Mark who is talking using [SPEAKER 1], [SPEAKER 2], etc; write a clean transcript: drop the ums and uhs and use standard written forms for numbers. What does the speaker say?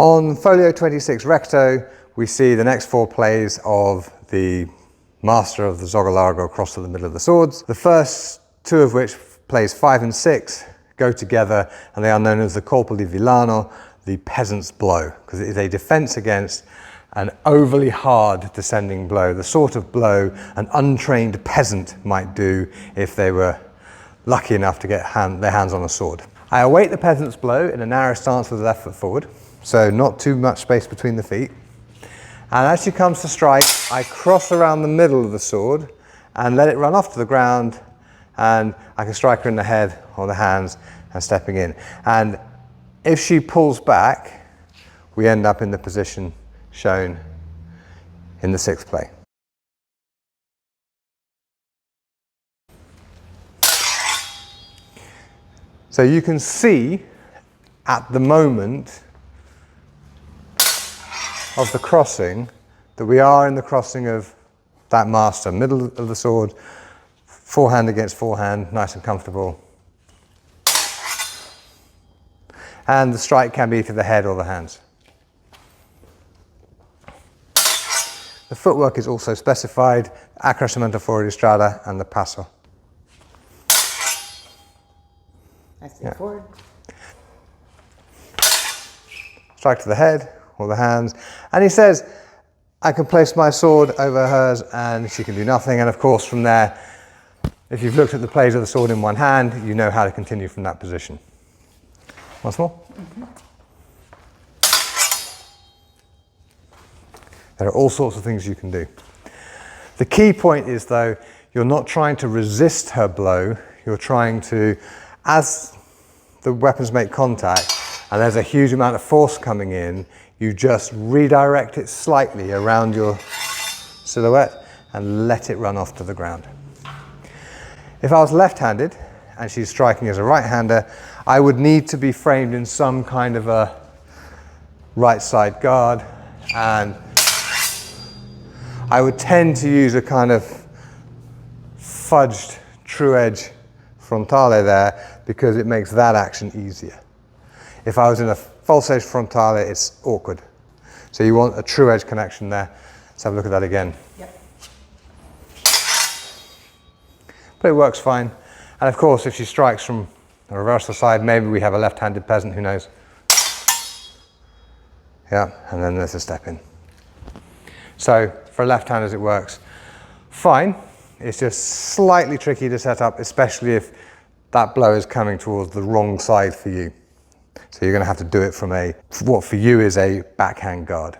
[SPEAKER 1] On folio 26 recto, we see the next 4 plays of the master of the zogho largo across to the middle of the swords. The first 2 of which, plays 5 and 6, go together, and they are known as the colpo di villano, the peasant's blow, because it is a defense against an overly hard descending blow, the sort of blow an untrained peasant might do if they were lucky enough to get their hands on a sword. I await the peasant's blow in a narrow stance with the left foot forward, so not too much space between the feet. And as she comes to strike, I cross around the middle of the sword and let it run off to the ground, and I can strike her in the head or the hands and stepping in. And if she pulls back, we end up in the position shown in the 6th play. So you can see at the moment of the crossing that we are in the crossing of that master, middle of the sword, forehand against forehand, nice and comfortable. And the strike can be to the head or the hands. The footwork is also specified, accrescimento fuori di strada and the passo.
[SPEAKER 2] That's the forward.
[SPEAKER 1] Strike to the head or the hands. And he says, I can place my sword over hers and she can do nothing. And of course from there, if you've looked at the plays of the sword in one hand, you know how to continue from that position. Once more. Mm-hmm. There are all sorts of things you can do. The key point is though, you're not trying to resist her blow, you're trying to, as the weapons make contact and there's a huge amount of force coming in, you just redirect it slightly around your silhouette and let it run off to the ground. If I was left-handed and she's striking as a right-hander, I would need to be framed in some kind of a right side guard, and I would tend to use a kind of fudged true edge frontale there because it makes that action easier. If I was in a false edge frontale, it's awkward. So you want a true edge connection there. Let's have a look at that again. Yep. But it works fine. And of course, if she strikes from the reversal side, maybe we have a left-handed peasant, who knows? Yeah, and then there's a step in. So for left-handers, it works fine. It's just slightly tricky to set up, especially if that blow is coming towards the wrong side for you. So you're going to have to do it from what for you is a backhand guard.